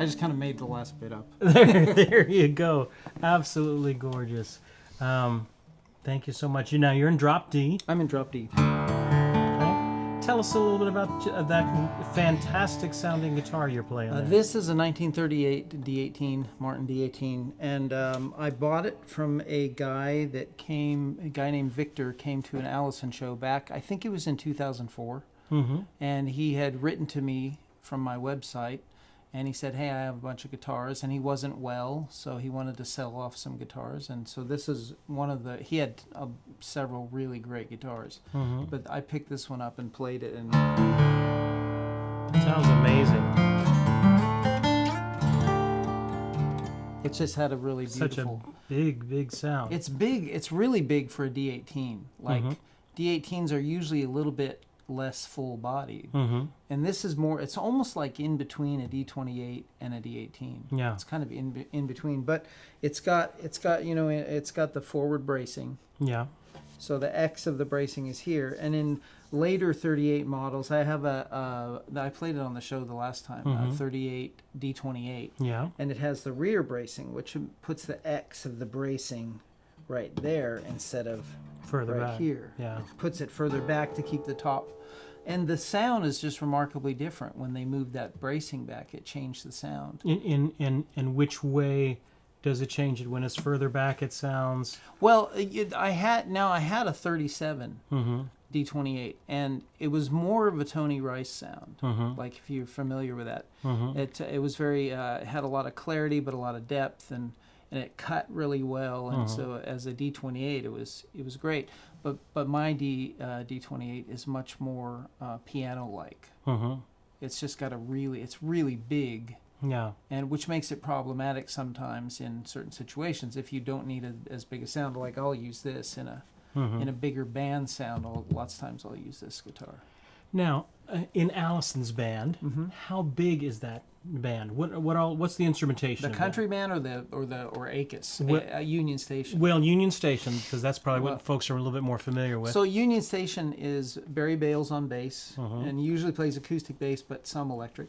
just kind of made the last bit up. There you go. Absolutely gorgeous. Thank you so much. Now you're in drop D. I'm in drop D. Tell us a little bit about that fantastic sounding guitar you're playing there. This is a 1938 D18, Martin D18, and I bought it from a guy named Victor came to an Alison show back, I think it was in 2004, and he had written to me from my website, and he said, hey, I have a bunch of guitars, and he wasn't well, so he wanted to sell off some guitars, and so this is he had several really great guitars, but I picked this one up and played it, and it sounds amazing. It just had a really beautiful... Such a big sound. It's big, it's really big for a D18. Like, D18s are usually a little bit less full bodied, and this is more, it's almost like in between a D28 and a D18. Yeah, it's kind of in between, but it's got the forward bracing. Yeah, so the X of the bracing is here, and in later 38 models, I have I played it on the show the last time, 38 D28. Yeah, and it has the rear bracing, which puts the X of the bracing right there instead of further right back here. Yeah, it puts it further back to keep the top. And the sound is just remarkably different when they moved that bracing back. It changed the sound. In which way does it change it? When it's further back, it sounds... Well, I had a 37 D28, and it was more of a Tony Rice sound. Like if you're familiar with that, it was very it had a lot of clarity, but a lot of depth, and it cut really well. And so as a D28, it was great. But my D28 is much more piano-like. It's just got it's really big. Yeah. And which makes it problematic sometimes in certain situations. If you don't need as big a sound, like I'll use this in a bigger band sound. Lots of times I'll use this guitar. Now, in Alison's band, how big is that band? What's the instrumentation? The country band or ACUS, Union Station. Well, Union Station, because that's probably what folks are a little bit more familiar with. So Union Station is Barry Bales on bass, and usually plays acoustic bass, but some electric.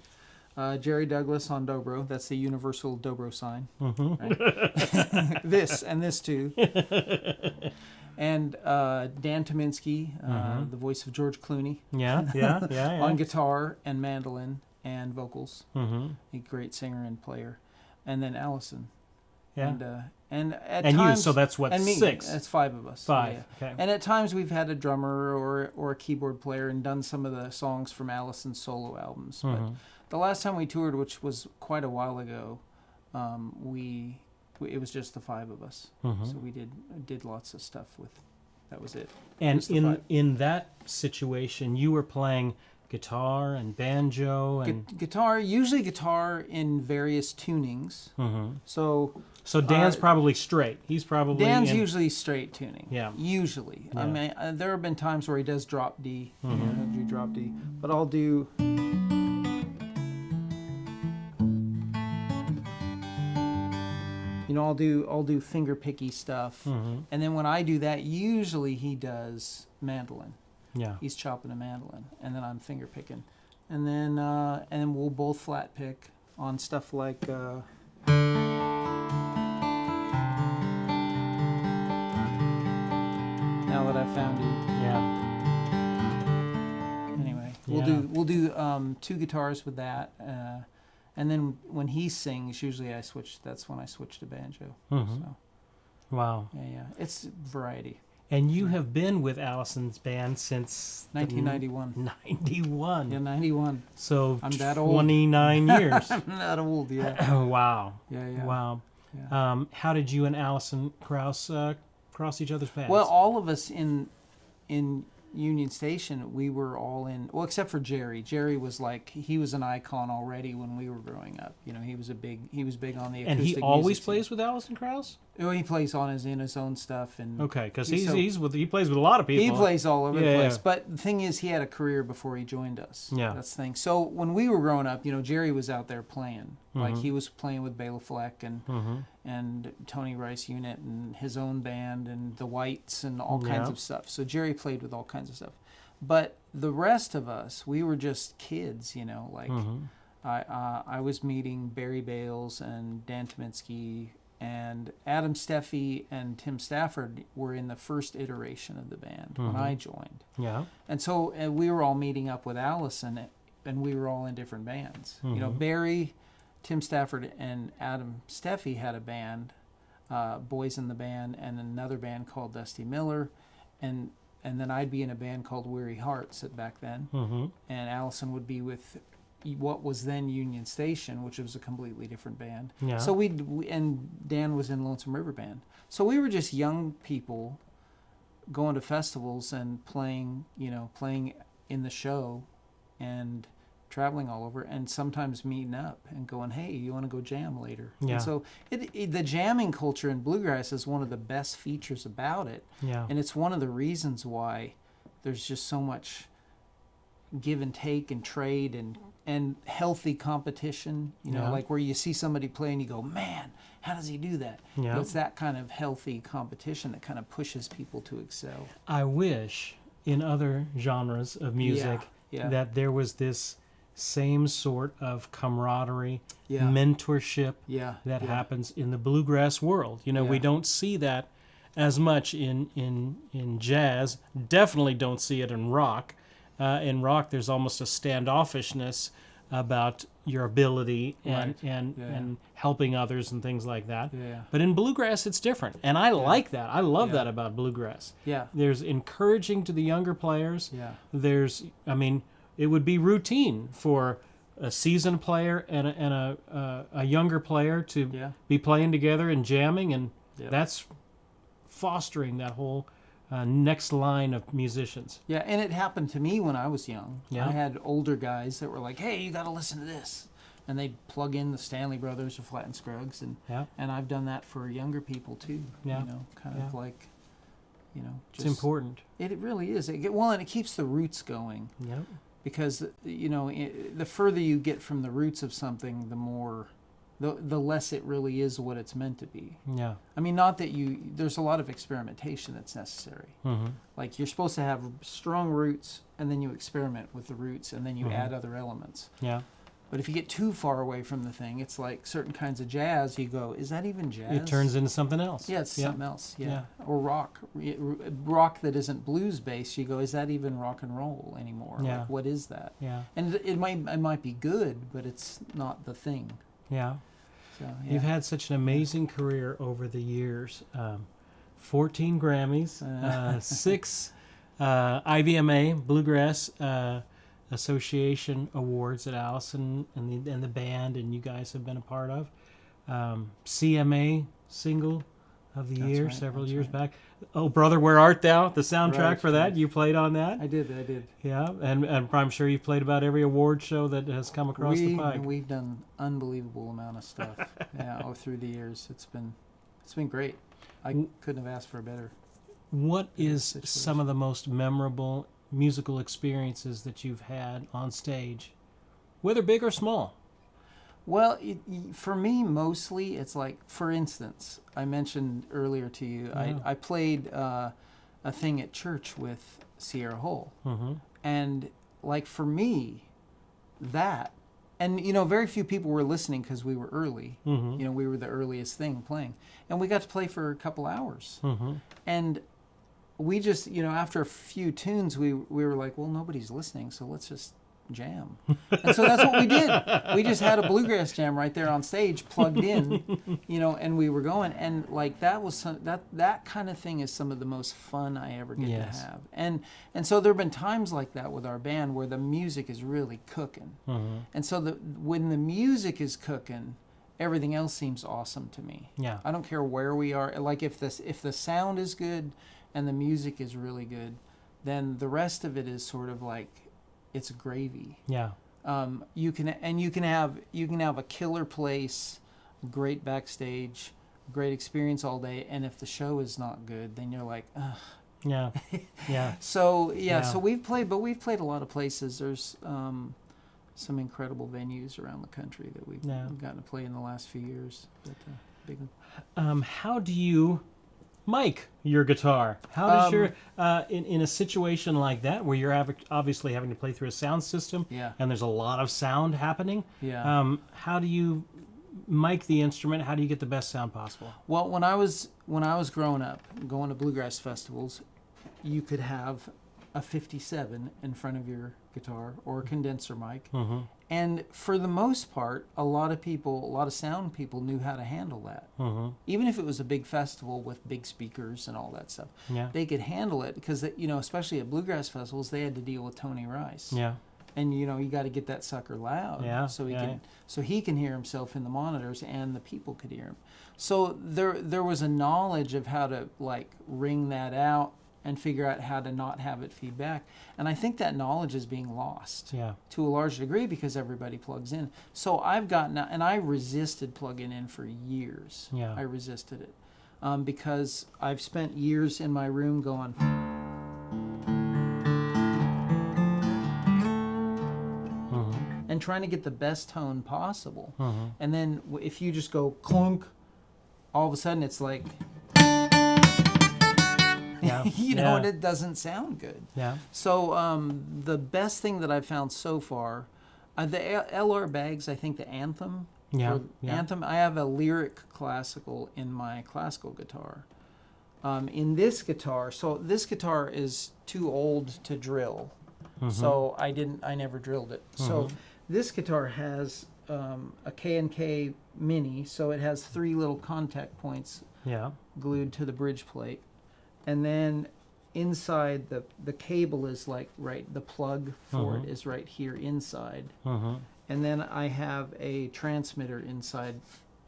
Jerry Douglas on dobro. That's the universal dobro sign. Right? This and this too. And Dan Tominski, the voice of George Clooney. Yeah. On guitar and mandolin and vocals. A great singer and player. And then Alison. Yeah. And at and times... you, so that's what, and me, 6? That's 5 of us. Five, yeah. okay. And at times we've had a drummer or a keyboard player and done some of the songs from Alison's solo albums. But the last time we toured, which was quite a while ago, it was just the 5 of us. So we did lots of stuff with. That was it. And in that situation, you were playing guitar and banjo and usually guitar in various tunings. So Dan's probably straight. He's probably usually straight tuning. Yeah. Usually. Yeah. I mean, there have been times where he does drop D. He'll do drop D, but I'll do. I'll do finger picky stuff, and then when I do that, usually he does mandolin. Yeah, he's chopping a mandolin, and then I'm finger picking, and then we'll both flat pick on stuff like. Now that I've found you. Yeah. Anyway, we'll do 2 guitars with that. And then when he sings, usually that's when I switch to banjo. So, wow. Yeah. It's variety. And you have been with Alison's band since... 1991. 91. Yeah, 91. So I'm that old. 29 years. I'm that old, yeah. Wow. Yeah. Wow. Yeah. How did you and Alison Krauss cross each other's paths? Well, all of us in Union Station, we were all in, well, except for Jerry. Jerry was he was an icon already when we were growing up. He was big on the acoustic and he music always scene. plays with Alison Krauss? Oh, he plays in his own stuff, and okay, because he plays with a lot of people. He plays all over the place. Yeah. But the thing is, he had a career before he joined us. Yeah, that's the thing. So when we were growing up, Jerry was out there playing. Like he was playing with Bela Fleck and Tony Rice Unit and his own band and the Whites and all kinds of stuff. So Jerry played with all kinds of stuff. But the rest of us, we were just kids, I was meeting Barry Bales and Dan Tominski, and Adam Steffi and Tim Stafford were in the first iteration of the band when I joined. Yeah. And so we were all meeting up with Allison, and we were all in different bands. You know, Barry, Tim Stafford, and Adam Steffi had a band, Boys in the Band, and another band called Dusty Miller, and then I'd be in a band called Weary Hearts back then, and Allison would be with what was then Union Station, which was a completely different band. Yeah. So and Dan was in Lonesome River Band. So we were just young people going to festivals and playing in the show and traveling all over, and sometimes meeting up and going, hey, you want to go jam later? Yeah. And so the jamming culture in Bluegrass is one of the best features about it. Yeah. And it's one of the reasons why there's just so much give and take and trade and healthy competition, like where you see somebody play and you go, man, how does he do that? Yeah. It's that kind of healthy competition that kind of pushes people to excel. I wish in other genres of music Yeah. that there was this same sort of camaraderie, Yeah. mentorship Yeah. that Yeah. happens in the bluegrass world. We Yeah. don't see that as much in jazz. Definitely don't see it in rock. In rock, there's almost a standoffishness about your ability and Right. and helping others and things like that. Yeah. But in bluegrass, it's different, and I like that. I love that about bluegrass. Yeah. There's encouraging to the younger players. Yeah. It would be routine for a seasoned player and a younger player to Yeah. be playing together and jamming, and Yeah. that's fostering that whole next line of musicians. Yeah, and it happened to me when I was young. Yeah. I had older guys that were like, hey, you got to listen to this. And they'd plug in the Stanley Brothers or Flat and Scruggs. Yeah. And I've done that for younger people too. Yeah. Kind of like, It's just, important. It really is. And it keeps the roots going. Yep. Because, the further you get from the roots of something, the less it really is what it's meant to be. Yeah. I mean, not that there's a lot of experimentation that's necessary. Mm-hmm. Like, you're supposed to have strong roots, and then you experiment with the roots, and then you add other elements. Yeah. But if you get too far away from the thing, it's like certain kinds of jazz, you go, is that even jazz? It turns into something else. Yeah, it's something else. Yeah. Yeah. Or rock. Rock that isn't blues-based, you go, is that even rock and roll anymore? Yeah. Like, what is that? Yeah. And it might be good, but it's not the thing. Yeah. So, yeah. You've had such an amazing career over the years. 14 Grammys, 6 IVMA Bluegrass Association awards that Allison and the band and you guys have been a part of. CMA Single of the Year several years back. Oh, Brother, Where Art Thou? The soundtrack for that. You played on that. I did. Yeah, and I'm sure you've played about every award show that has come across the pike. We've done unbelievable amount of stuff. Through the years, it's been great. I couldn't have asked for a better. What is situation. some of the most memorable musical experiences that you've had on stage, whether big or small? Well, for me, mostly it's like, for instance, I mentioned earlier to you, I played a thing at church with Sierra Hull, and like for me, that. And, very few people were listening because we were early. Mm-hmm. We were the earliest thing playing. And we got to play for a couple hours. Mm-hmm. And we just, after a few tunes, we were like, well, nobody's listening, so let's just jam. And so that's what we did. We just had a bluegrass jam right there on stage, plugged in, and we were going. And like that was that kind of thing is some of the most fun I ever get to have. And so there have been times like that with our band where the music is really cooking. Mm-hmm. And so when the music is cooking, everything else seems awesome to me. Yeah. I don't care where we are. Like if the sound is good and the music is really good, then the rest of it is sort of like it's gravy. Yeah. You can have a killer place, great backstage, great experience all day, and if the show is not good, then you're like, ugh. Yeah. Yeah. So we've played a lot of places. There's some incredible venues around the country that we've gotten to play in the last few years. But, big. How do you mic your guitar? How does your in a situation like that where you're obviously having to play through a sound system, Yeah. and there's a lot of sound happening? Yeah. How do you mic the instrument? How do you get the best sound possible? Well, when I was growing up, going to bluegrass festivals, you could have a 57 in front of your guitar or a condenser mic. Mm-hmm. And for the most part, a lot of sound people knew how to handle that. Mm-hmm. Even if it was a big festival with big speakers and all that stuff, Yeah. they could handle it because, especially at bluegrass festivals, they had to deal with Tony Rice. Yeah. And you got to get that sucker loud, so he can hear himself in the monitors, and the people could hear him. So there was a knowledge of how to like ring that out and figure out how to not have it feedback. And I think that knowledge is being lost to a large degree because everybody plugs in. So I've gotten out, and I resisted plugging in for years. Yeah. I resisted it because I've spent years in my room going. And trying to get the best tone possible. And then if you just go clunk, all of a sudden it's like, and it doesn't sound good. Yeah. So the best thing that I've found so far, the LR bags, I think the Anthem. Anthem, I have a lyric classical in my classical guitar. In this guitar, so this guitar is too old to drill. So I never drilled it. So this guitar has a K&K Mini, so it has 3 little contact points glued to the bridge plate. And then inside the cable is like, the plug for it is right here inside. And then I have a transmitter inside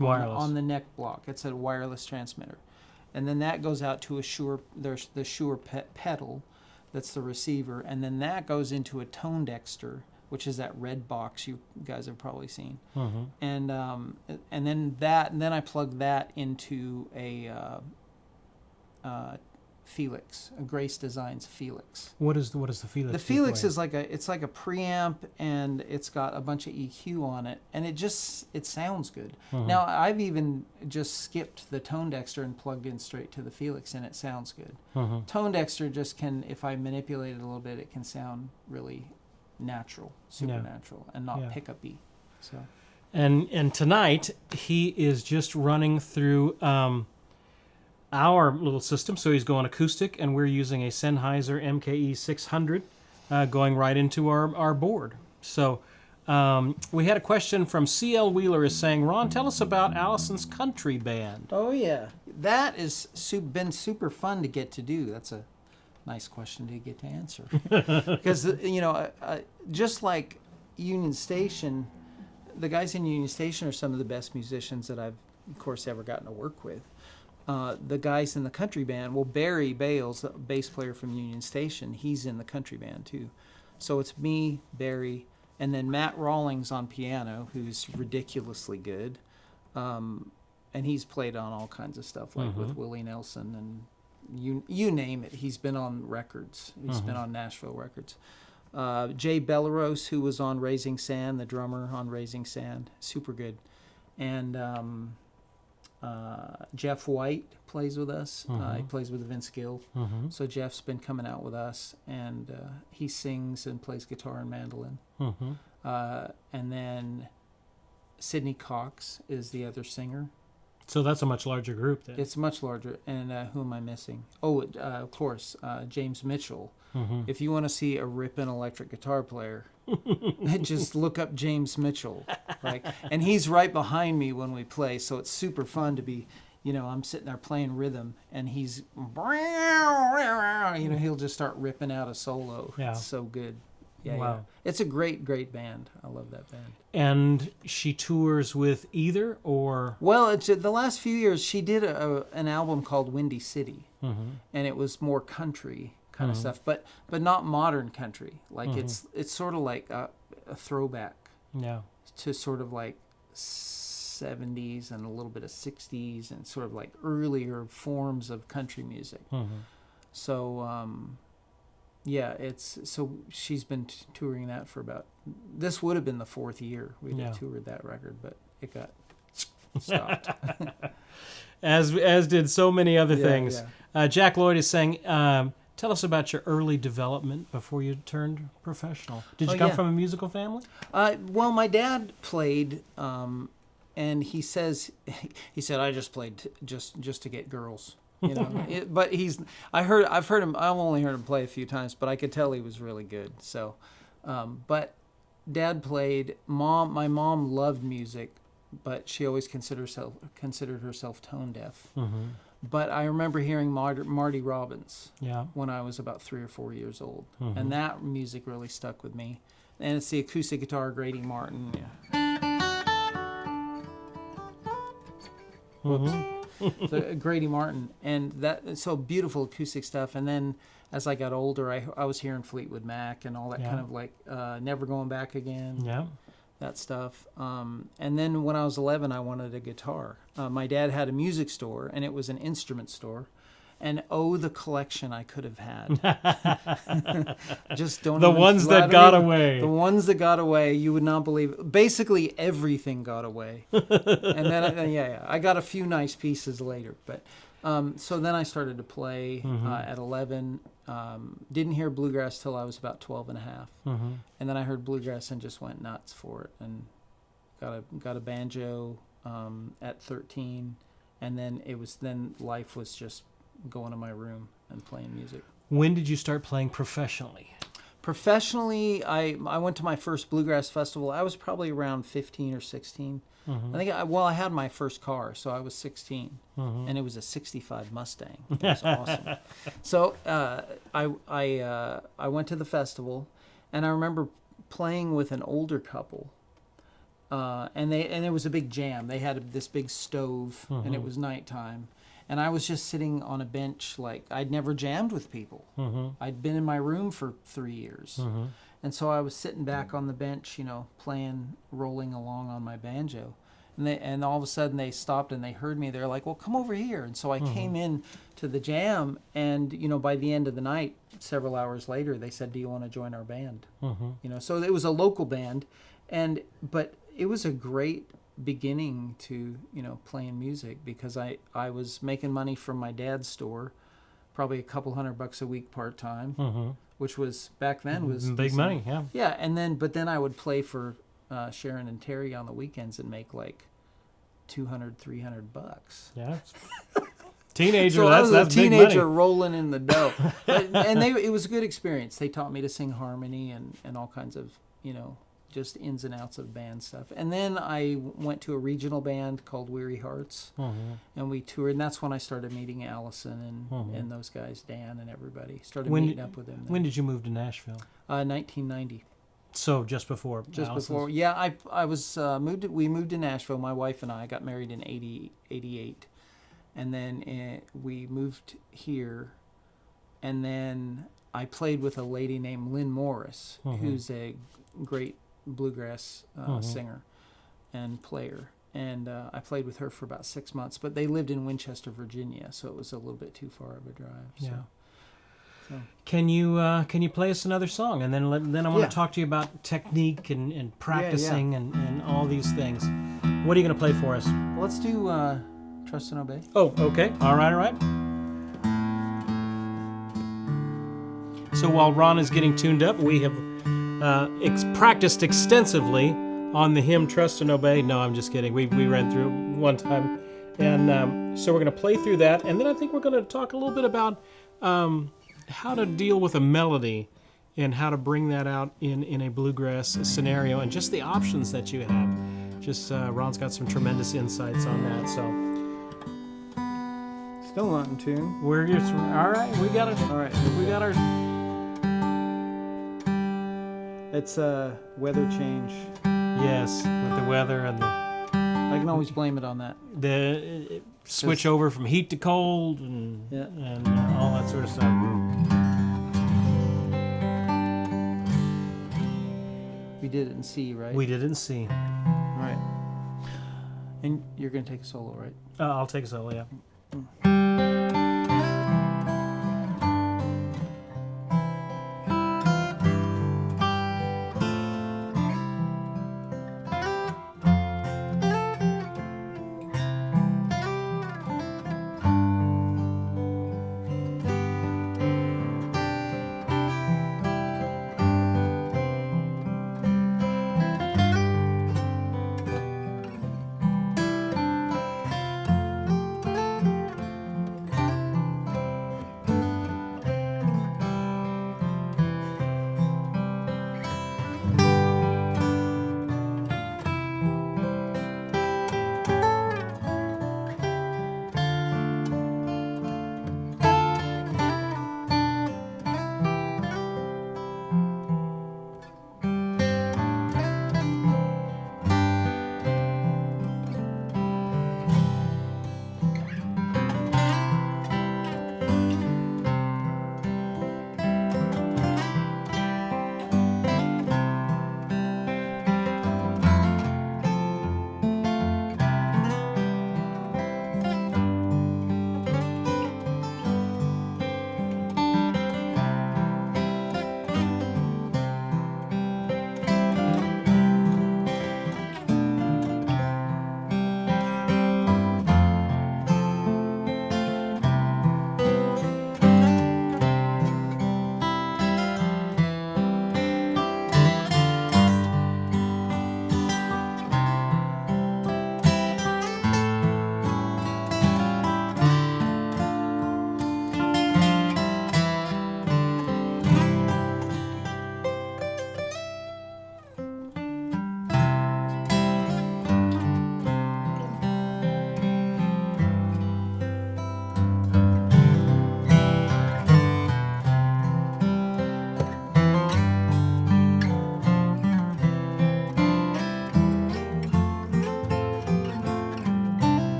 on the neck block. It's a wireless transmitter. And then that goes out to there's the Shure pedal, that's the receiver, and then that goes into a tone dexter, which is that red box you guys have probably seen. And then I plug that into a Felix, a Grace Designs Felix. What is the Felix? The Felix is like a preamp, and it's got a bunch of EQ on it, and it sounds good. Now I've even just skipped the tone dexter and plugged in straight to the Felix, and it sounds good. Tone dexter just can, if I manipulate it a little bit, it can sound really natural, supernatural, and not pickup-y. So. And tonight he is just running through our little system. So he's going acoustic, and we're using a Sennheiser MKE 600 going right into our board. So we had a question from CL Wheeler is saying, Ron, tell us about Alison's country band. Oh, yeah. That has been super fun to get to do. That's a nice question to get to answer. Because, just like Union Station, the guys in Union Station are some of the best musicians that I've, of course, ever gotten to work with. The guys in the country band, well, Barry Bales, the bass player from Union Station, he's in the country band too. So it's me, Barry, and then Matt Rawlings on piano, who's ridiculously good. And he's played on all kinds of stuff, like with Willie Nelson and you name it. He's been on records. He's been on Nashville records. Jay Belleros, who was on Raising Sand, the drummer on Raising Sand, super good. And Jeff White plays with us. He plays with Vince Gill. So Jeff's been coming out with us, and he sings and plays guitar and mandolin. And then Sidney Cox is the other singer. So that's a much larger group then. It's much larger. And who am I missing? Oh, of course, James Mitchell. If you want to see a ripping electric guitar player, just look up James Mitchell. And he's right behind me when we play, so it's super fun to be, I'm sitting there playing rhythm, and he's, he'll just start ripping out a solo. Yeah. It's so good. Yeah, wow. Yeah. It's a great, great band. I love that band. And she tours with either, or? Well, it's the last few years, she did an album called Windy City, and it was more country kind of stuff, but not modern country. Like it's sort of like a throwback to sort of like 70s and a little bit of 60s and sort of like earlier forms of country music. So so she's been touring that for this would have been the 4th year we'd have toured that record, but it got stopped. as did so many other Yeah, things. yeah. Jack Lloyd is saying, tell us about your early development before you turned professional. Did you Oh, come yeah. from a musical family? Well, my dad played, and he said I just played just to get girls, you know. But I've only heard him play a few times, but I could tell he was really good. So, but Dad played. My mom loved music, but she always considered herself tone deaf. Mm-hmm. But I remember hearing Marty Robbins Yeah. when I was about 3 or 4 years old, Mm-hmm. and that music really stuck with me. And it's the acoustic guitar, Grady Martin. Mm-hmm. So Grady Martin, and so beautiful acoustic stuff. And then as I got older, I was hearing Fleetwood Mac and all that Yeah. kind of like Never Going Back Again, Yeah. that stuff. And then when I was 11, I wanted a guitar. My dad had a music store, and it was an instrument store. And oh, the collection I could have had. Just don't. The even- ones I that don't got even- away. The ones that got away, you would not believe. Basically, everything got away. And then, I got a few nice pieces later. But so then I started to play at 11. Didn't hear bluegrass till I was about 12 and a half. Mm-hmm. And then I heard bluegrass and just went nuts for it. And got a banjo at 13. And then life was just going to my room and playing music. When did you start playing professionally? Professionally, I went to my first bluegrass festival. I was probably around 15 or 16. Mm-hmm. I think I had my first car, so I was 16, Mm-hmm. and it was a '65 Mustang. It was awesome. So I went to the festival, and I remember playing with an older couple. And it was a big jam. They had this big stove, and it was nighttime. And I was just sitting on a bench, like I'd never jammed with people. Mm-hmm. I'd been in my room for 3 years. Mm-hmm. And so I was sitting back on the bench, playing, rolling along on my banjo. And all of a sudden they stopped and they heard me. They're like, well, come over here. And so I came in to the jam. And, by the end of the night, several hours later, they said, do you want to join our band? Mm-hmm. So it was a local band. But it was a great beginning to playing music, because I was making money from my dad's store, probably a couple $100 a week part-time, Mm-hmm. which was back then was Big decent. money, yeah. Yeah, but then I would play for Sharon and Terry on the weekends and make like $200-300. Yeah. Teenager, So I was a that's big teenager money. rolling in the dough. It was a good experience. They taught me to sing harmony and all kinds of just ins and outs of band stuff. And then I went to a regional band called Weary Hearts, Mm-hmm. and we toured. And that's when I started meeting Allison and those guys, Dan and everybody. Started When meeting did- up with them. When did you move to Nashville? 1990. So just before. Just Allison's- before. Yeah, I was we moved to Nashville. My wife and I got married in 88, and then we moved here, and then I played with a lady named Lynn Morris, who's a great bluegrass singer and player, and I played with her for about 6 months. But they lived in Winchester, Virginia, so it was a little bit too far of a drive. Yeah. So. Can you play us another song, and then I want Yeah. to talk to you about technique and practicing and all these things. What are you going to play for us? Well, let's do Trust and Obey. Oh, okay. All right. So while Ron is getting tuned up, we have practiced extensively on the hymn Trust and Obey. No, I'm just kidding. We ran through it one time. And so we're going to play through that. And then I think we're going to talk a little bit about how to deal with a melody and how to bring that out in a bluegrass scenario and just the options that you have. Just Ron's got some tremendous insights on that. So Still not in tune. we're just, all right. We got All right. our. It's weather change. Yes, with the weather and I can always blame it on that. the switch over from heat to cold and Yeah. and all that sort of stuff. We did it in C, right? We didn't see. Right. And you're going to take a solo, right? I'll take a solo, yeah.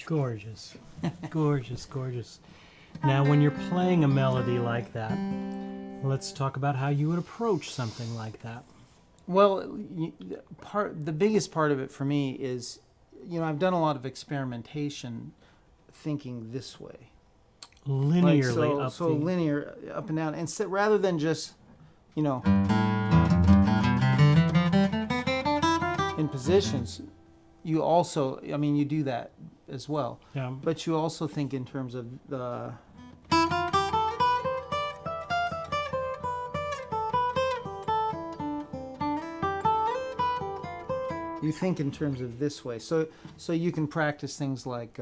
Gorgeous. Gorgeous, gorgeous. Now, when you're playing a melody like that, let's talk about how you would approach something like that. Well, the biggest part of it for me is, I've done a lot of experimentation thinking this way. Linearly so linear up and down. And rather than just, in positions, you also, you do that as well. Yeah. But you also think in terms of the... You think in terms of this way. So you can practice things like...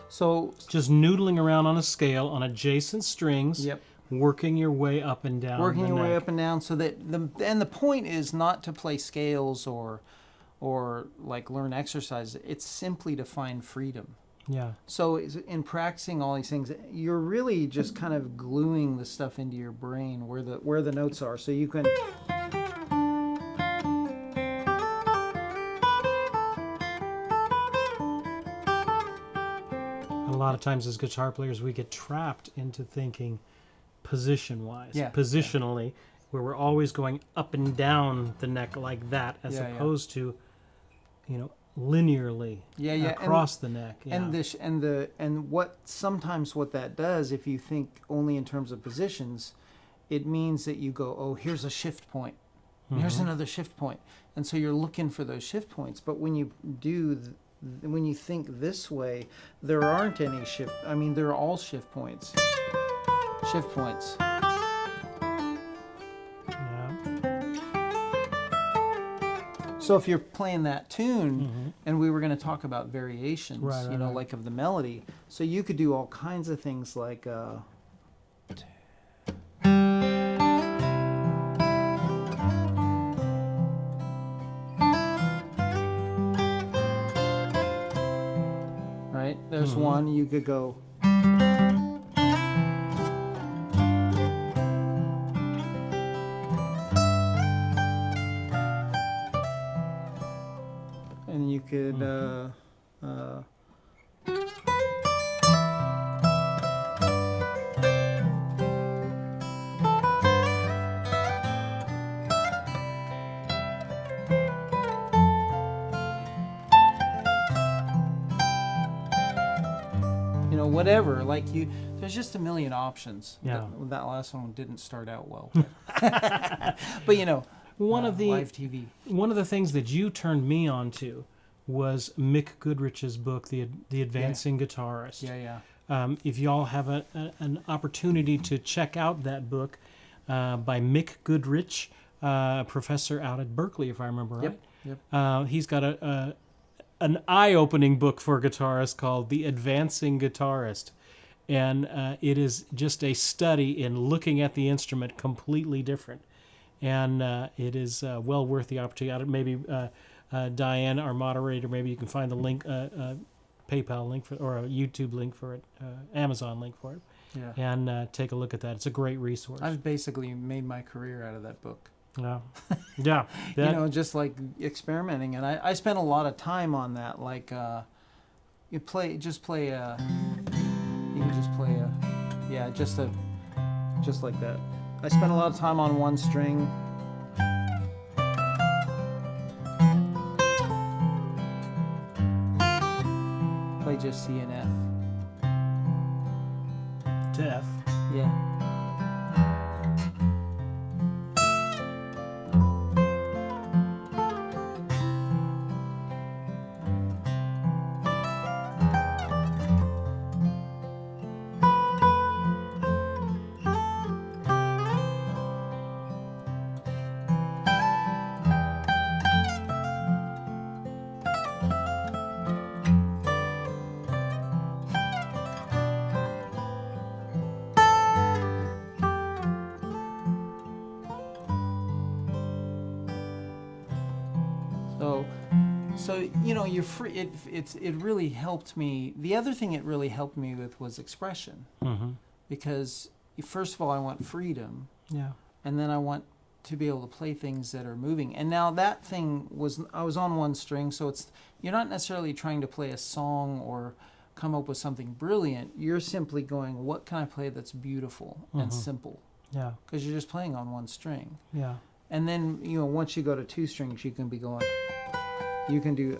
So just noodling around on a scale on adjacent strings, yep. Working your way up and down. Working your way up and down, so that the point is not to play scales or like learn exercise. It's simply to find freedom. Yeah. So in practicing all these things, you're really just kind of gluing the stuff into your brain where the notes are, so you can. A lot of times as guitar players, we get trapped into thinking position-wise, positionally, where we're always going up and down the neck like that, as opposed to, linearly across the neck. Yeah. And what that does, if you think only in terms of positions, it means that you go, oh, here's a shift point, here's another shift point, and so you're looking for those shift points. But when you when you think this way, there aren't any shift. They're all shift points. Shift points. Yeah. So if you're playing that tune, and we were going to talk about variations, right. like of the melody, so you could do all kinds of things like. Right? There's one, you could go. And you could, whatever, there's just a million options. Yeah. That last one didn't start out well. But one of the live TV. One of the things that you turned me on to was Mick Goodrich's book, The Advancing Guitarist. Yeah. If y'all have an opportunity to check out that book by Mick Goodrich, professor out at Berkeley, if I remember right. Yep. He's got an eye-opening book for guitarists called The Advancing Guitarist. And it is just a study in looking at the instrument completely different. And it is well worth the opportunity. Maybe Diane, our moderator, maybe you can find the link, PayPal link or a YouTube link for it, Amazon link for it. Yeah. And take a look at that. It's a great resource. I've basically made my career out of that book. Yeah. Yeah. Just like experimenting. And I spent a lot of time on that. Like, you can just play just like that. I spent a lot of time on one string. Play just C and F. To F. Yeah. So you're free. It really helped me. The other thing it really helped me with was expression. because first of all, I want freedom, Yeah. and then I want to be able to play things that are moving. And now that thing I was on one string, so you're not necessarily trying to play a song or come up with something brilliant. You're simply going, what can I play that's beautiful and simple? Yeah. Because you're just playing on one string. Yeah. And then, once you go to two strings, you can be going, you can do,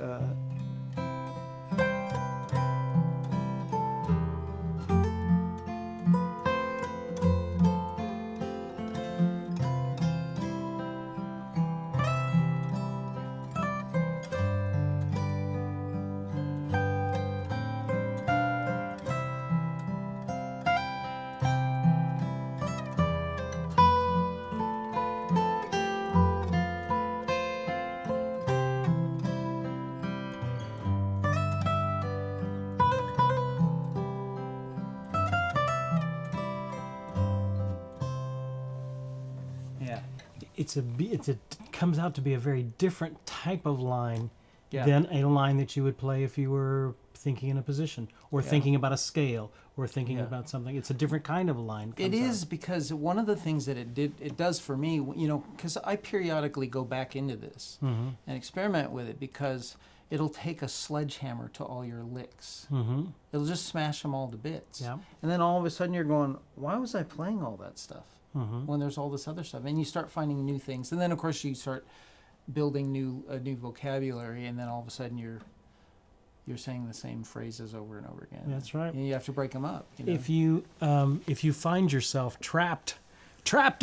it comes out to be a very different type of line Yeah. than a line that you would play if you were thinking in a position or thinking about a scale or thinking about something. It's a different kind of a line. It is, because one of the things that it does for me, because I periodically go back into this and experiment with it, because it'll take a sledgehammer to all your licks. Mm-hmm. It'll just smash them all to bits. Yeah. And then all of a sudden you're going, why was I playing all that stuff Mm-hmm. when there's all this other stuff? And you start finding new things. And then, of course, you start building a new vocabulary, and then all of a sudden you're saying the same phrases over and over again. That's right. And you have to break them up. If you find yourself trapped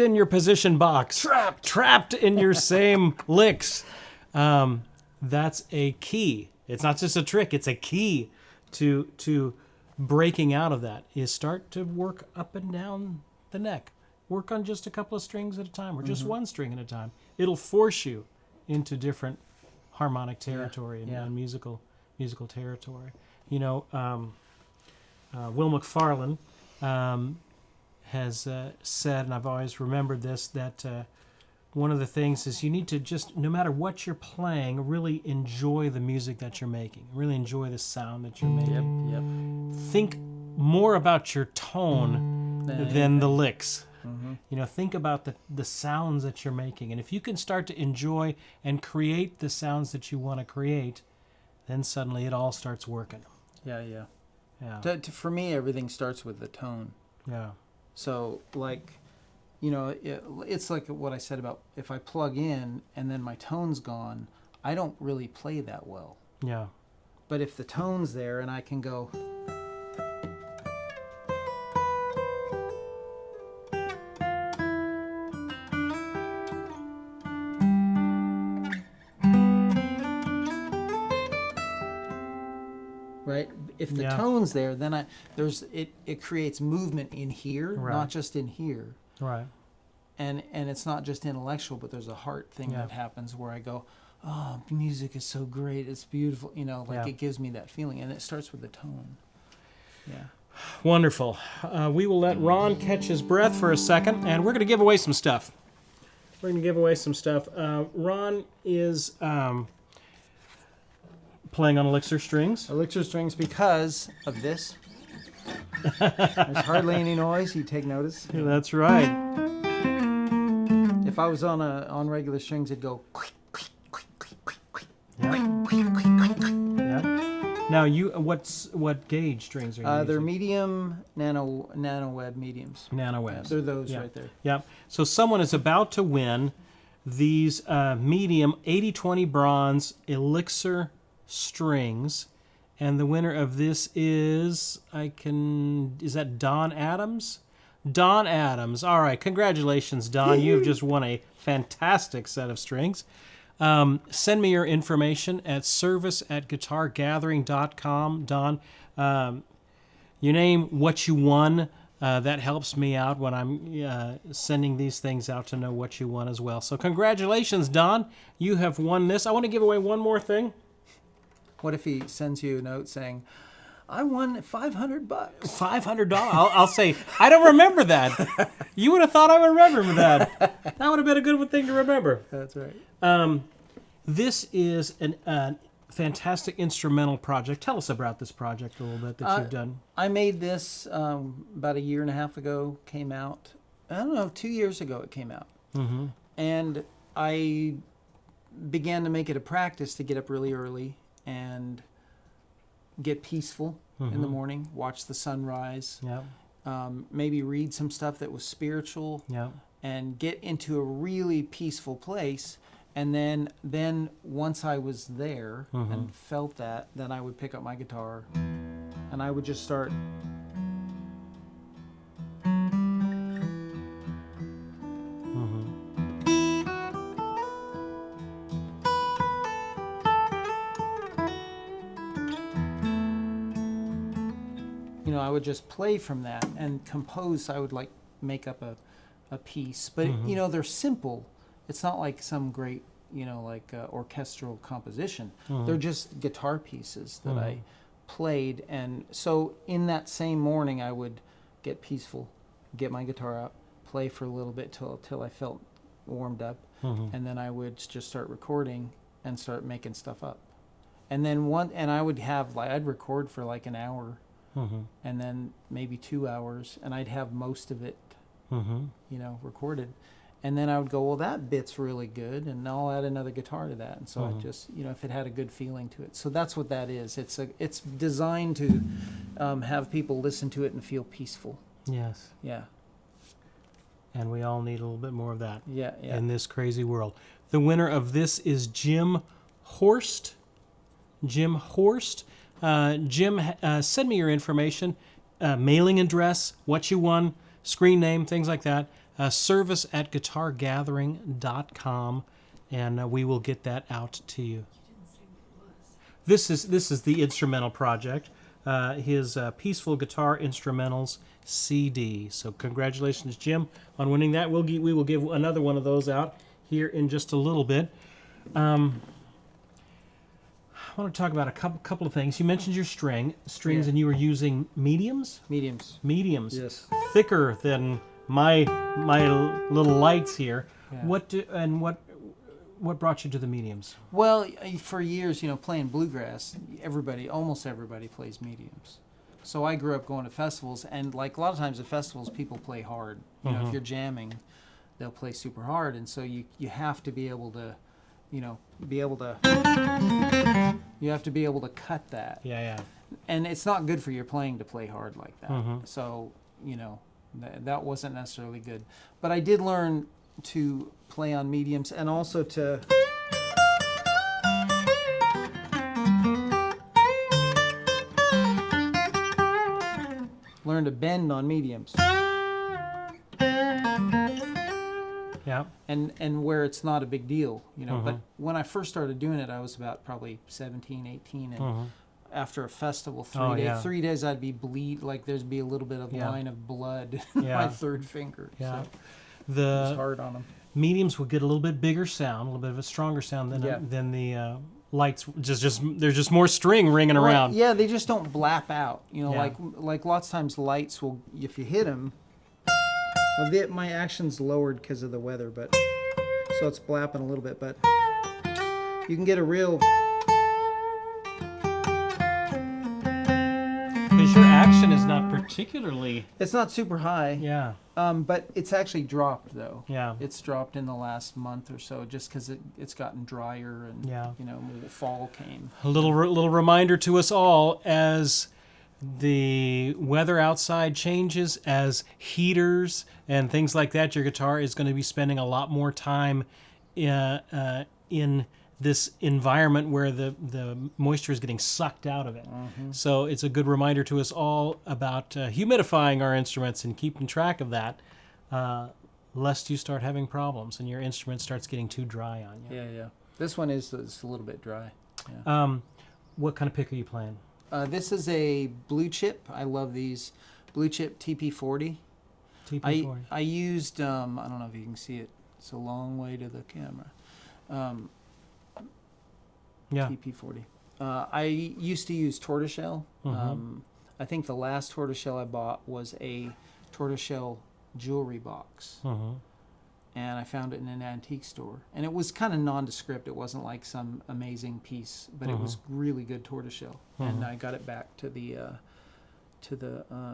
in your position box, trapped in your same licks, that's a key. It's not just a trick; it's a key to breaking out of that. Is start to work up and down the neck. Work on just a couple of strings at a time, or just one string at a time. It'll force you into different harmonic territory and musical territory. Will McFarlane has said, and I've always remembered this, that one of the things is you need to just, no matter what you're playing, really enjoy the music that you're making. Really enjoy the sound that you're making. Yep. Think more about your tone than the licks. Mm-hmm. Think about the sounds that you're making. And if you can start to enjoy and create the sounds that you want to create, then suddenly it all starts working. Yeah. Yeah. For me, everything starts with the tone. Yeah. So, it's like what I said about if I plug in and then my tone's gone, I don't really play that well. Yeah. But if the tone's there and I can go... Right? If the tone's there, then it creates movement in here, not just in here. Right. And it's not just intellectual, but there's a heart thing that happens where I go, oh, music is so great, it's beautiful, it gives me that feeling, and it starts with the tone. Yeah. Wonderful. We will let Ron catch his breath for a second, and we're going to give away some stuff. Ron is playing on Elixir strings. Elixir strings because of this. There's hardly any noise. You take notice. Yeah, that's right. If I was on regular strings, it'd go. Yeah. Now, what gauge strings are you using? They're medium nano web mediums. Nano webs. They're those right there. Yeah. So someone is about to win these medium 80/20 bronze Elixir strings, and the winner of this is that Don Adams? Don Adams. All right, congratulations, Don. You've just won a fantastic set of strings. Send me your information at service@guitargathering.com. Don, your name, what you won. That helps me out when I'm sending these things out to know what you won as well. So congratulations, Don. You have won this. I want to give away one more thing. What if he sends you a note saying, I won $500? $500. I'll say, I don't remember that. You would have thought I would remember that. That would have been a good thing to remember. That's right. This is fantastic instrumental project. Tell us about this project a little bit that you've done. I made this about a year and a half ago. Came out, I don't know, 2 years ago it came out. Mm-hmm. And I began to make it a practice to get up really early and get peaceful in the morning, watch the sunrise, maybe read some stuff that was spiritual, and get into a really peaceful place. And then once I was there and felt that, then I would pick up my guitar and I would just start. You know, I would just play from that and compose. I would like make up a piece, but you know, they're simple. It's not like some great, you know, like orchestral composition. They're just guitar pieces that I played. And so in that same morning, I would get peaceful, get my guitar out, play for a little bit till I felt warmed up, and then I would just start recording and start making stuff up. And then I would have I'd record for like an hour, and then maybe 2 hours, and I'd have most of it, you know, recorded. And then I would go, well, that bit's really good, and I'll add another guitar to that. And so I just, you know, if it had a good feeling to it. So that's what that is. It's designed to have people listen to it and feel peaceful. Yes. Yeah. And we all need a little bit more of that in this crazy world. The winner of this is Jim Horst. Jim Horst. Jim, send me your information, mailing address, what you won, screen name, things like that. Service at guitargathering.com, and we will get that out to you. This is the instrumental project, his Peaceful Guitar Instrumentals CD. So congratulations, Jim, on winning that. We will give another one of those out here in just a little bit. I want to talk about a couple of things. You mentioned your strings, and you were using mediums. Mediums. Yes. Thicker than my little lights here. Yeah. What brought you to the mediums? Well, for years, you know, playing bluegrass, almost everybody plays mediums. So I grew up going to festivals, and like a lot of times at festivals, people play hard. You know, if you're jamming, they'll play super hard, and so you have to be able to, you know, you have to be able to cut that. Yeah. And it's not good for your playing to play hard like that. So, you know, that wasn't necessarily good. But I did learn to play on mediums and also to learn to bend on mediums. Yeah. And where it's not a big deal, you know. But when I first started doing it, I was about probably 17, 18, and after a festival, 3 days I'd be there'd be a little bit of line of blood in my third finger. Yeah. So it was hard on them. Mediums will get a little bit bigger sound, a little bit of a stronger sound than the lights. There's just more string ringing around. Yeah, they just don't blap out. You know, like lots of times lights will, if you hit them. Well, my action's lowered because of the weather, but so it's blapping a little bit, but you can get a real. Because your action is not particularly. It's not super high. Yeah. But it's actually dropped though. Yeah. It's dropped in the last month or so, just because it's gotten drier and you know, fall came. A little reminder to us all as the weather outside changes, as heaters and things like that, your guitar is going to be spending a lot more time in this environment where the moisture is getting sucked out of it. So it's a good reminder to us all about humidifying our instruments and keeping track of that, lest you start having problems and your instrument starts getting too dry on you. Yeah. This one is a little bit dry. Yeah. What kind of pick are you playing? This is a Blue Chip. I love these Blue Chip TP40. TP40. I used, I don't know if you can see it. It's a long way to the camera. TP40. I used to use tortoiseshell. I think the last tortoiseshell I bought was a tortoiseshell jewelry box. and I found it in an antique store. And it was kind of nondescript. It wasn't like some amazing piece, but it was really good tortoiseshell. And I got it back to the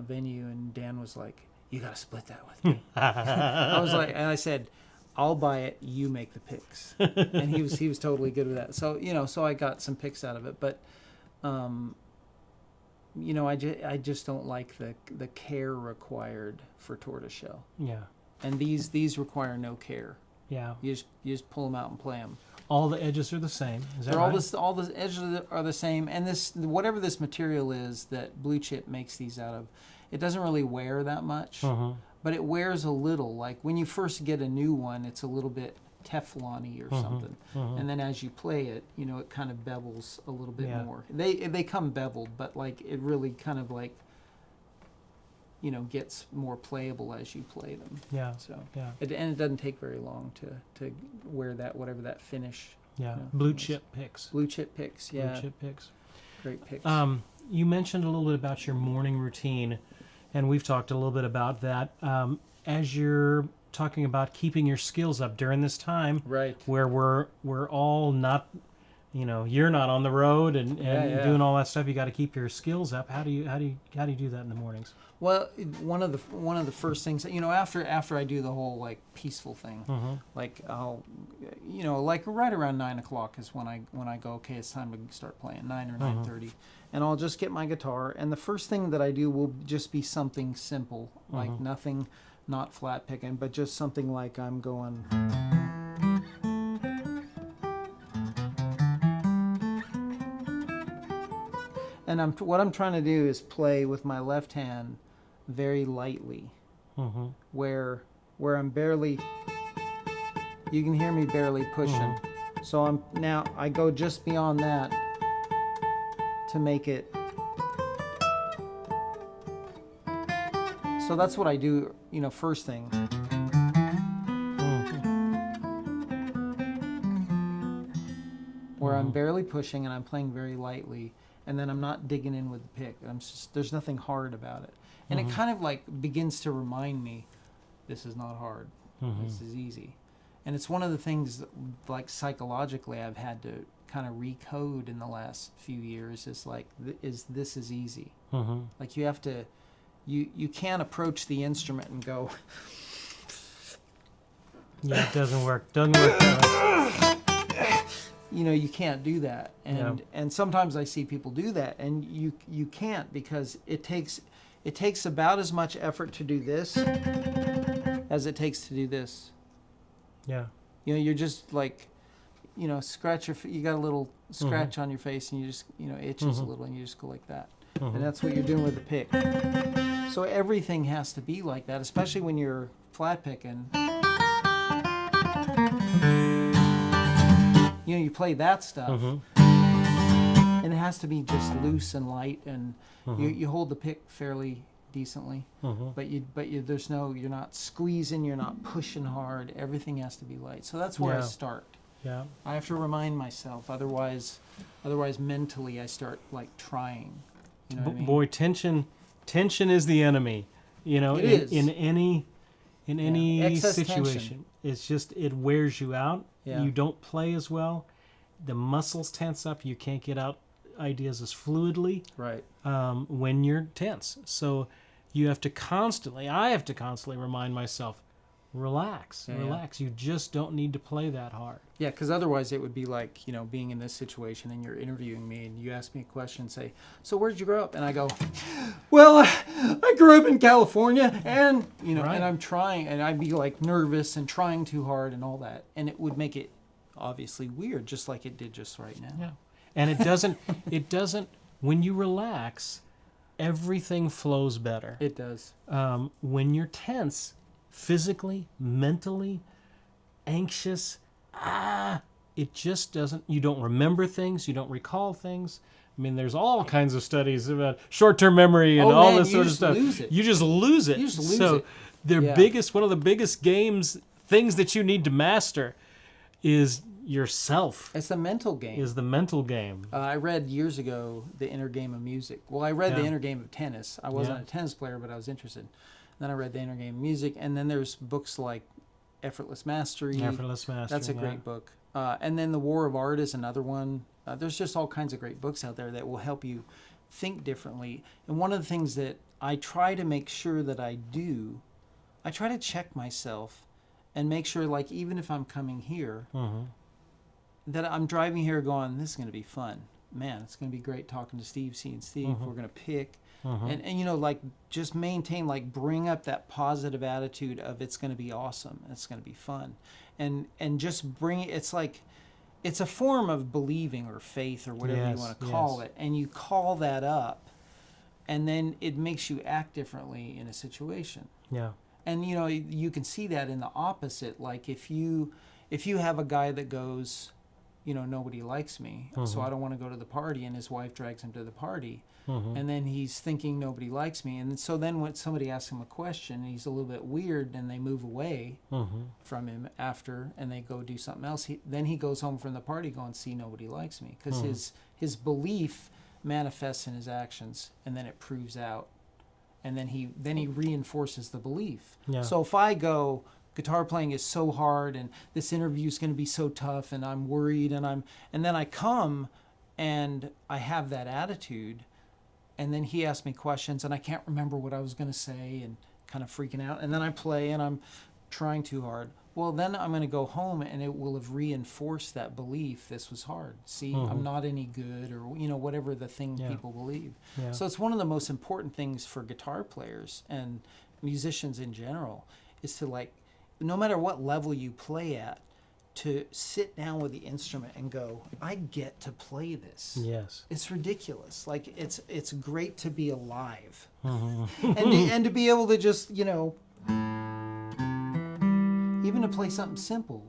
venue, and Dan was like, "You got to split that with me." I was like, and I said, "I'll buy it. You make the picks." And he was totally good with that. So so I got some picks out of it, but I just don't like the care required for tortoiseshell. Yeah. And these require no care. Yeah. You just pull them out and play them. All the edges are the same. Is that They're right? all the edges are the same. And whatever this material is that Blue Chip makes these out of, it doesn't really wear that much, but it wears a little. Like when you first get a new one, it's a little bit Teflon-y or something. And then as you play it, it kind of bevels a little bit more. They come beveled, but like it really kind of like gets more playable as you play them. Yeah. So yeah. and it doesn't take very long to wear that, whatever that finish. Yeah. Blue Chip picks. Blue Chip picks. Yeah. Blue Chip picks. Great picks. You mentioned a little bit about your morning routine, and we've talked a little bit about that. As you're talking about keeping your skills up during this time, right? Where we're all not, you're not on the road and doing all that stuff. You got to keep your skills up. How do you do that in the mornings? Well, one of the first things, after I do the whole like peaceful thing, like I'll, like right around 9 o'clock is when I go, okay, it's time to start playing, 9 or 9:30, and I'll just get my guitar, and the first thing that I do will just be something simple, like nothing, not flat picking, but just something like I'm going. And what I'm trying to do is play with my left hand very lightly, where I'm barely, you can hear me barely pushing. So I go just beyond that to make it. So that's what I do, first thing. Where I'm barely pushing and I'm playing very lightly. And then I'm not digging in with the pick. There's nothing hard about it. And it kind of like begins to remind me, this is not hard. This is easy. And it's one of the things that, like psychologically, I've had to kind of recode in the last few years. Is like, this is easy. Like you have to, you can't approach the instrument and go. Yeah, it doesn't work. Doesn't work. You can't do that, and sometimes I see people do that, and you can't, because it takes about as much effort to do this as it takes to do this. Yeah. You're just like, scratch you got a little scratch on your face, and you just itches a little, and you just go like that, and that's what you're doing with the pick. So everything has to be like that, especially when you're flat picking. You play that stuff, and it has to be just loose and light, and you hold the pick fairly decently, but you're not squeezing, you're not pushing hard. Everything has to be light. So that's where I start. Yeah. I have to remind myself, otherwise mentally I start like trying. You know what I mean? Boy, tension is the enemy. It is. In any Excess situation. tension. It's just, it wears you out. Yeah. You don't play as well. The muscles tense up. You can't get out ideas as fluidly. Right. When you're tense. So I have to constantly remind myself, relax. You just don't need to play that hard. Yeah, because otherwise it would be like, being in this situation and you're interviewing me and you ask me a question and say, so where did you grow up? And I go, well, I grew up in California, and, Right. and I'm trying, and I'd be like nervous and trying too hard and all that. And it would make it obviously weird, just like it did just right now. Yeah. And it doesn't, when you relax, everything flows better. It does. When you're tense, physically, mentally, anxious, it just doesn't, you don't remember things, you don't recall things. I mean, there's all kinds of studies about short-term memory and all this sort of stuff. You just lose it. You just lose it. One of the biggest things that you need to master is yourself. It's the mental game. Is the mental game. I read years ago The Inner Game of Music. Well, I read The Inner Game of Tennis. I wasn't a tennis player, but I was interested. Then I read The Inner Game of Music, and then there's books like Effortless Mastery. Effortless Mastery. That's a great book. And then The War of Art is another one. There's just all kinds of great books out there that will help you think differently. And one of the things that I try to make sure that I do, I try to check myself and make sure, like, even if I'm coming here, that I'm driving here going, this is going to be fun. Man, it's going to be great talking to Steve, seeing Steve. We're going to pick. And, you know, like, just maintain, like, bring up that positive attitude of it's going to be awesome. It's going to be fun. And just bring it. It's like, it's a form of believing or faith or whatever you want to call it. And you call that up, and then it makes you act differently in a situation. Yeah. And, you know, you can see that in the opposite. Like, if you have a guy that goes, you know, nobody likes me, so I don't want to go to the party, and his wife drags him to the party, and then he's thinking nobody likes me, and so then when somebody asks him a question, and he's a little bit weird, and they move away from him after, and they go do something else, then he goes home from the party going, see, nobody likes me, because his belief manifests in his actions, and then it proves out, and then he reinforces the belief. Yeah. So if I go, guitar playing is so hard, and this interview is going to be so tough, and I'm worried, and then I come and I have that attitude, and then he asks me questions, and I can't remember what I was going to say, and kind of freaking out, and then I play, and I'm trying too hard. Well, then I'm going to go home, and it will have reinforced that belief. This was hard. See, I'm not any good, or, you know, whatever the thing people believe. Yeah. So it's one of the most important things for guitar players and musicians in general is to, like, no matter what level you play at, to sit down with the instrument and go, I get to play this. Yes. It's ridiculous. Like, it's great to be alive. And to be able to just, you know, even to play something simple.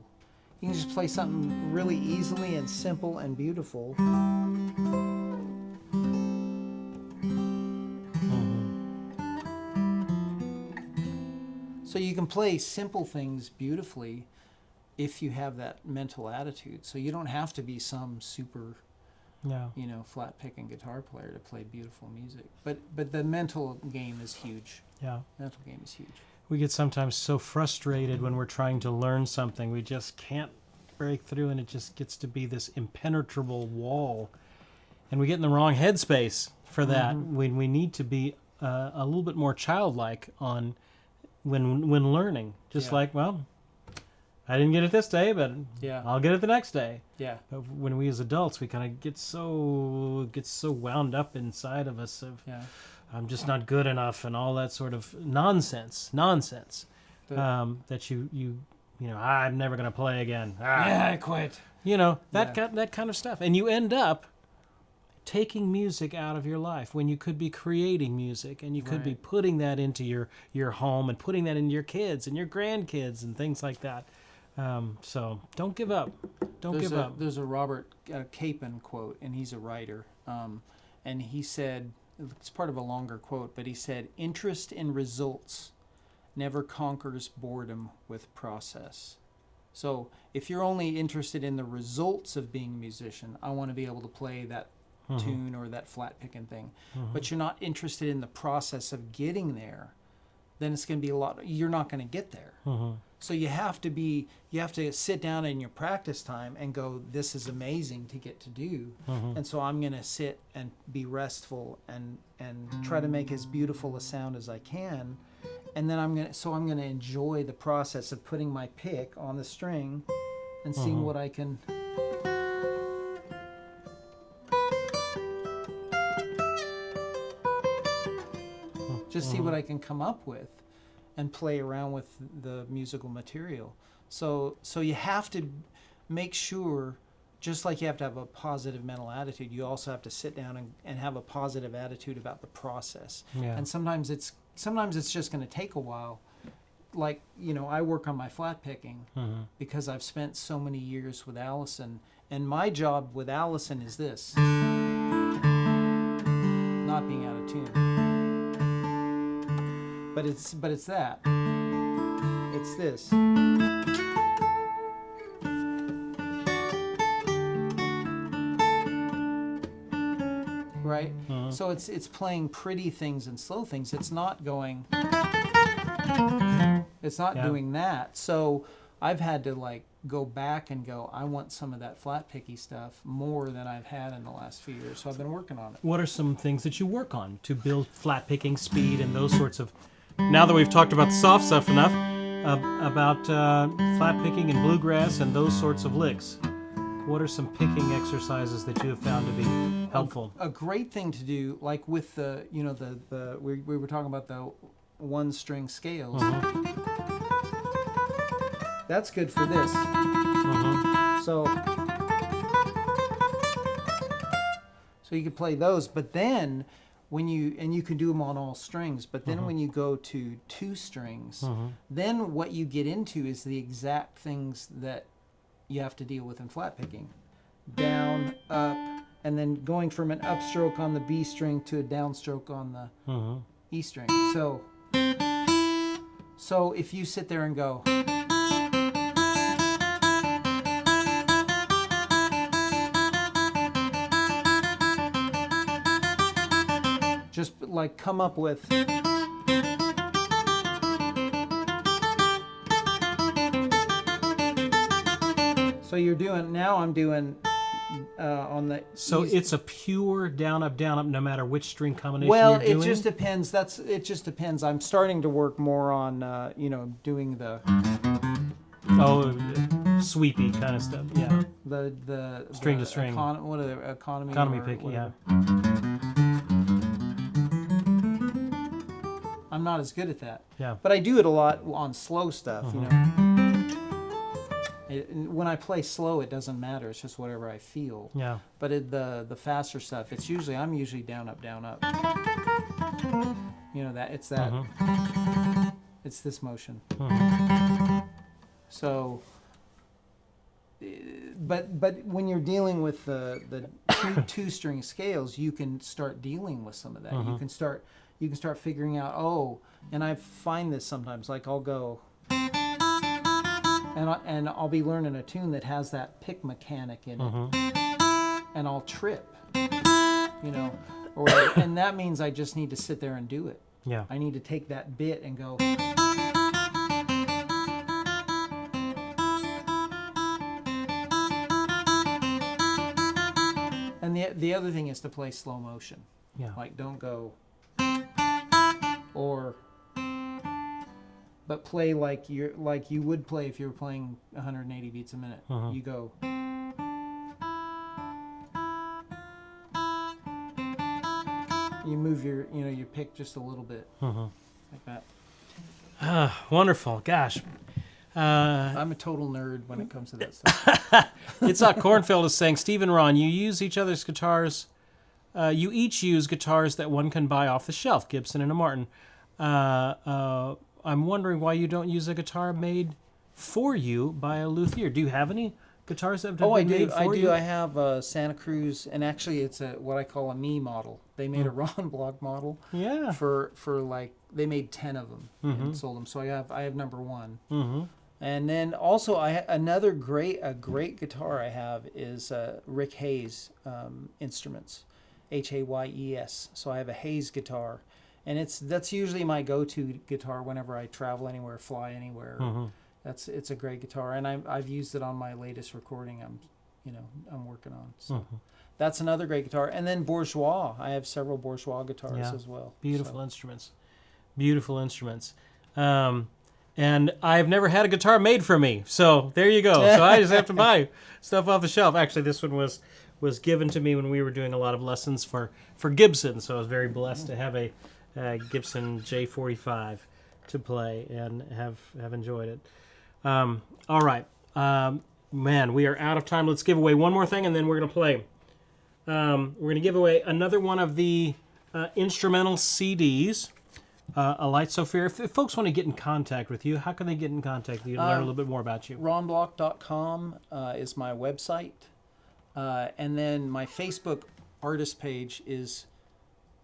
You can just play something really easily and simple and beautiful. So you can play simple things beautifully if you have that mental attitude. So you don't have to be some super, you know, flat-picking guitar player to play beautiful music. But the mental game is huge. Yeah. Mental game is huge. We get sometimes so frustrated when we're trying to learn something. We just can't break through, and it just gets to be this impenetrable wall. And we get in the wrong headspace for that. When we need to be a little bit more childlike on when learning. Just like, well, I didn't get it this day, but I'll get it the next day. Yeah. But when we as adults, we kind of get so wound up inside of us of I'm just not good enough and all that sort of nonsense that you know, I'm never going to play again. I quit. You know, that kind of stuff. And you end up taking music out of your life when you could be creating music, and you could be putting that into your home and putting that into your kids and your grandkids and things like that. So don't give up. Don't give up. There's a Robert Capon quote, and he's a writer. And he said, it's part of a longer quote, but he said, interest in results never conquers boredom with process. So if you're only interested in the results of being a musician, I want to be able to play that tune or that flat picking thing, but you're not interested in the process of getting there, then it's going to be you're not going to get there. So you have to sit down in your practice time and go, this is amazing to get to do. And so I'm going to sit and be restful and try to make as beautiful a sound as I can. And then I'm going to enjoy the process of putting my pick on the string and seeing what I can. Just see what I can come up with and play around with the musical material. So you have to make sure, just like you have to have a positive mental attitude, you also have to sit down and have a positive attitude about the process. And sometimes it's just going to take a while. Like, you know, I work on my flat picking because I've spent so many years with Alison, and my job with Alison is this: not being out of tune. But it's that. It's this. Right? So it's playing pretty things and slow things. It's not going. It's not doing that. So I've had to like go back and go, I want some of that flat picky stuff more than I've had in the last few years. So I've been working on it. What are some things that you work on to build flat picking speed and those sorts of? Now that we've talked about the soft stuff enough, about flat picking and bluegrass and those sorts of licks, what are some picking exercises that you have found to be helpful? A great thing to do, like with the, you know, we were talking about the one string scales. That's good for this. So you can play those, but then when you can do them on all strings, but then when you go to 2 strings, then what you get into is the exact things that you have to deal with in flat picking. Down, up, and then going from an upstroke on the B string to a downstroke on the E string. So if you sit there and go, just like come up with, so you're doing, now I'm doing on the So it's a pure down up no matter which string combination well, you're doing? it just depends. It just depends. I'm starting to work more on you know, doing the sweepy kind of stuff. Yeah. the String to string. What are the economy Pick, whatever. yeah. I'm not as good at that. Yeah. But I do it a lot on slow stuff, you know. When I play slow, it doesn't matter. It's just whatever I feel. Yeah. But the faster stuff, I'm usually down up, down up. You know that it's that. It's this motion. So, but when you're dealing with the two string scales, you can start dealing with some of that. You can start figuring out, oh, and I find this sometimes, like I'll go, and I'll be learning a tune that has that pick mechanic in it, and I'll trip, you know, and that means I just need to sit there and do it. Yeah. I need to take that bit and go. And the other thing is to play slow motion. Yeah. Like don't go, but play like you would play if you were playing 180 beats a minute. You go. You move your pick just a little bit, like that. Wonderful. Gosh. I'm a total nerd when it comes to that stuff. It's not Cornfield is saying, Steve and Ron, you use each other's guitars. You each use guitars that one can buy off the shelf, Gibson and a Martin. I'm wondering why you don't use a guitar made for you by a luthier. Do you have any guitars that have been made for you? I have a Santa Cruz, and actually it's what I call a me model. They made a Ron Block model. Yeah. For like, they made 10 of them and sold them. So I have number 1. And then also another great guitar I have is Rick Hayes Instruments, Hayes. So I have a Hayes guitar, and that's usually my go-to guitar whenever I travel anywhere, fly anywhere. It's a great guitar, and I've used it on my latest recording. I'm working on. So that's another great guitar. And then Bourgeois, I have several Bourgeois guitars as well. Beautiful instruments. Beautiful instruments. And I've never had a guitar made for me, so there you go. So I just have to buy stuff off the shelf. Actually, this one was given to me when we were doing a lot of lessons for Gibson, so I was very blessed to have a Gibson J45 to play and have enjoyed it. All right. Man, we are out of time. Let's give away one more thing, and then we're going to play. We're going to give away another one of the instrumental CDs. A Light So Fair. If folks want to get in contact with you, how can they get in contact with you and learn a little bit more about you? RonBlock.com is my website. And then my Facebook artist page is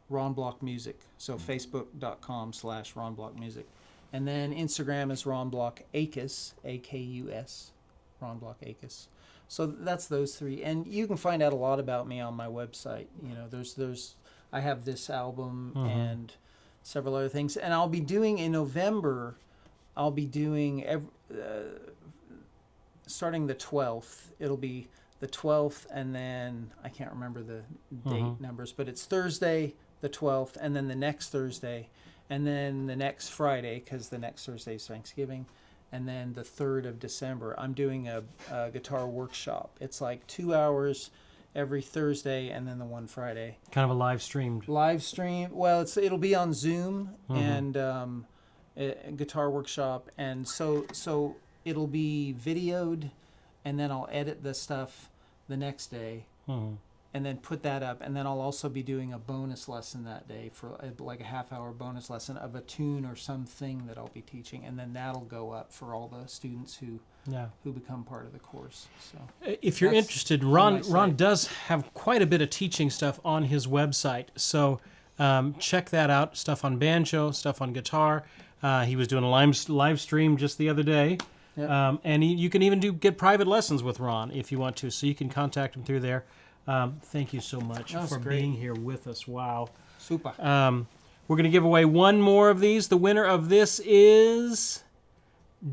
Ron Block Music. So facebook.com/Ron Block Music. And then Instagram is Ron Block Akus, A-K-U-S, Ron Block Akus. So that's those 3. And you can find out a lot about me on my website. You know, I have this album and several other things. And I'll be doing in November, starting the 12th. It'll be the 12th, and then I can't remember the date numbers, but it's Thursday the 12th, and then the next Thursday, and then the next Friday, because the next Thursday is Thanksgiving, and then the 3rd of December. I'm doing a guitar workshop. It's like 2 hours every Thursday, and then the one Friday. Kind of a live streamed. Live stream. Well, it'll be on Zoom and a guitar workshop, and so it'll be videoed, and then I'll edit the stuff the next day, and then put that up, and then I'll also be doing a bonus lesson that day for like a half-hour bonus lesson of a tune or something that I'll be teaching, and then that'll go up for all the students who become part of the course. So if you're interested, Ron does have quite a bit of teaching stuff on his website, so check that out. Stuff on banjo, stuff on guitar. He was doing a live stream just the other day. Yep. And you can even get private lessons with Ron if you want to, so you can contact him through there. Thank you so much for being here with us. Wow. Super. We're going to give away one more of these. The winner of this is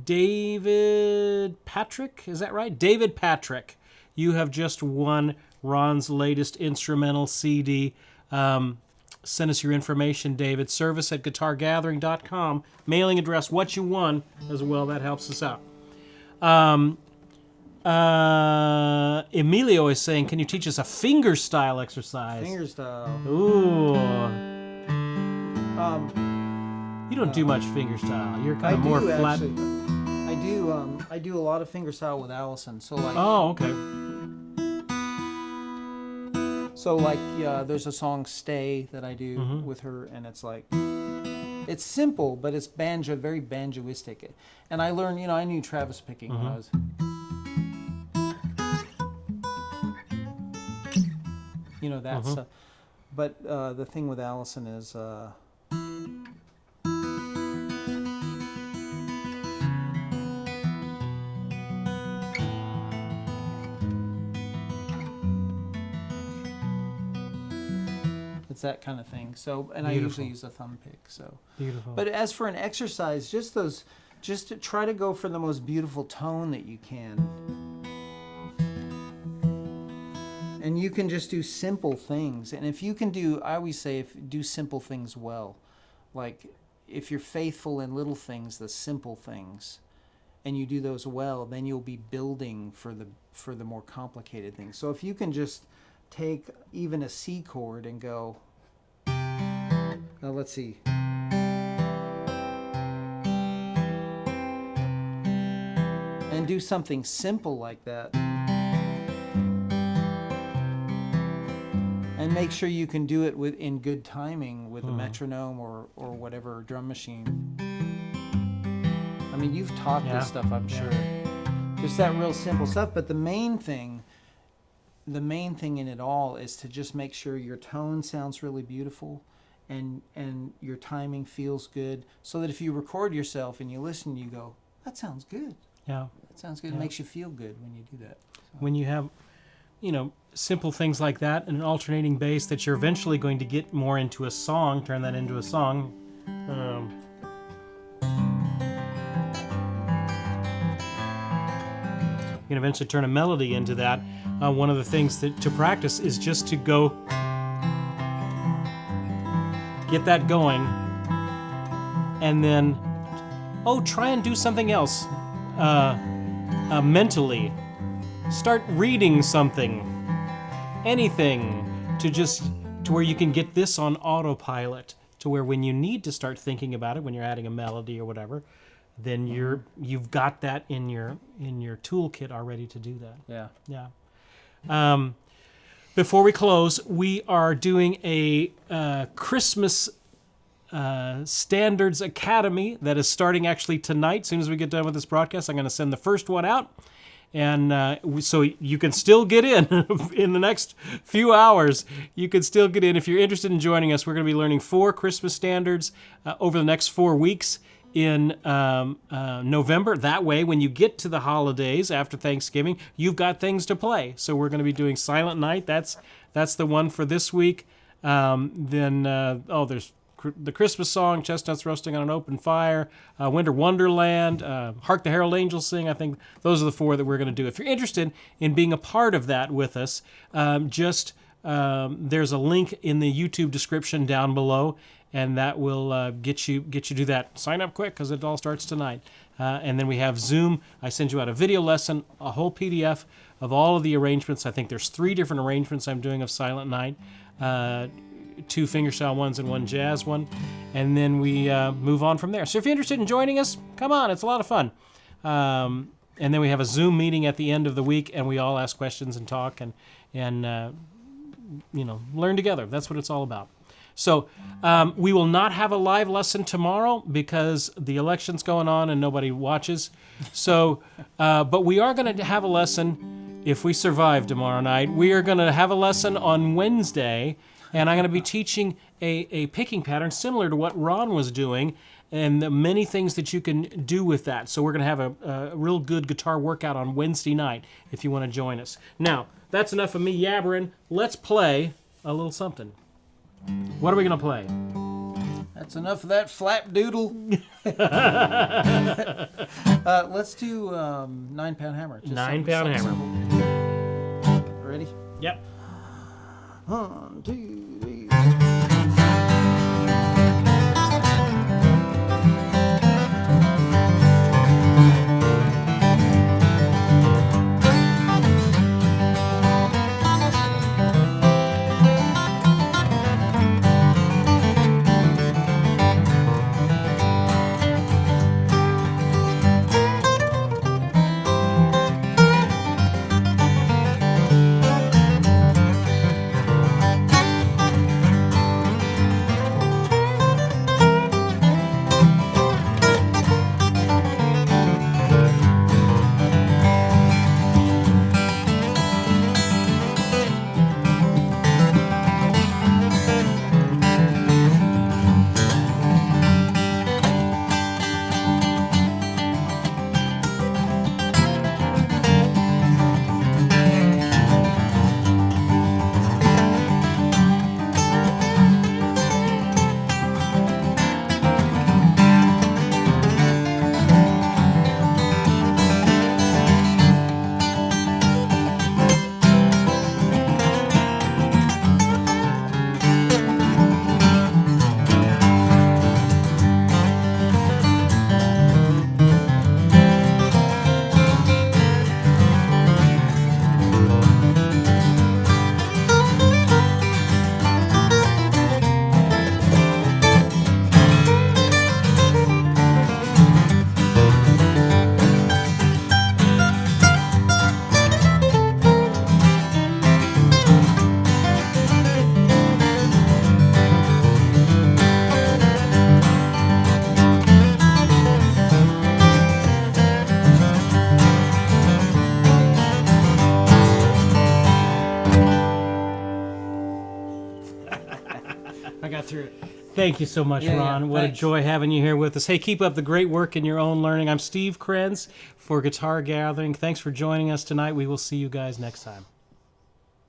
David Patrick. Is that right? David Patrick. You have just won Ron's latest instrumental CD. Send us your information, David. service@guitargathering.com. Mailing address, what you won as well. That helps us out. Emilio is saying, can you teach us a fingerstyle exercise? Fingerstyle. Ooh. You don't do much fingerstyle. You're kind of more flat. Actually. I do a lot of fingerstyle with Alison. So like. Oh, okay. So like, there's a song "Stay" that I do with her, and it's like, it's simple, but it's very banjoistic. And I learned, I knew Travis picking when I was. That stuff. But the thing with Alison is, it's that kind of thing. So, and Beautiful. I usually use a thumb pick. So, Beautiful. But as for an exercise, just to try to go for the most beautiful tone that you can. And you can just do simple things. And if you can I always say, do simple things well. Like, if you're faithful in little things, the simple things, and you do those well, then you'll be building for the more complicated things. So if you can just take even a C chord and go, now let's see. And do something simple like that. And make sure you can do it in good timing with a metronome or whatever drum machine. I mean, you've taught this stuff, I'm sure. Just that real simple stuff. But the main thing in it all is to just make sure your tone sounds really beautiful and your timing feels good, so that if you record yourself and you listen, you go, that sounds good. Yeah. That sounds good. It makes you feel good when you do that. So. When you have, simple things like that and an alternating bass that you're eventually going to get more into a song, turn that into a song. You can eventually turn a melody into that. One of the things to practice is just to go get that going, and then try and do something else mentally. Start reading something, anything, to where you can get this on autopilot, to where when you need to start thinking about it, when you're adding a melody or whatever, then you've got that in your toolkit already to do that. Yeah. Before we close, we are doing a Christmas Standards Academy that is starting actually tonight. As soon as we get done with this broadcast, I'm going to send the first one out. And so you can still get in the next few hours. You can still get in. If you're interested in joining us, we're going to be learning 4 Christmas standards over the next 4 weeks in November. That way, when you get to the holidays after Thanksgiving, you've got things to play. So we're going to be doing Silent Night. That's the one for this week. There's the Christmas song, Chestnuts Roasting on an Open Fire, Winter Wonderland, Hark the Herald Angels Sing. I think those are the 4 that we're going to do. If you're interested in being a part of that with us, there's a link in the YouTube description down below, and that will get you to that. Sign up quick because it all starts tonight. And then we have Zoom. I send you out a video lesson, a whole PDF of all of the arrangements. I think there's 3 different arrangements I'm doing of Silent Night, 2 fingerstyle ones and 1 jazz one, and then we move on from there. So if you're interested in joining us, come on, it's a lot of fun. And then we have a Zoom meeting at the end of the week, and we all ask questions and talk and learn together. That's what it's all about. So we will not have a live lesson tomorrow because the election's going on and nobody watches. So, but we are going to have a lesson if we survive tomorrow night. We are going to have a lesson on Wednesday, and I'm going to be teaching a picking pattern similar to what Ron was doing, and the many things that you can do with that. So we're going to have a real good guitar workout on Wednesday night if you want to join us. Now, that's enough of me yabbering. Let's play a little something. What are we going to play? That's enough of that flap doodle. Let's do 9-pound hammer. 9-pound hammer. Ready? Yep. 1, 2, 3. Through it. Thank you so much, Yeah, Ron. What thanks. a joy having you here with us. Hey, keep up the great work in your own learning. I'm Steve Krenz for Guitar Gathering. Thanks for joining us tonight. We will see you guys next time.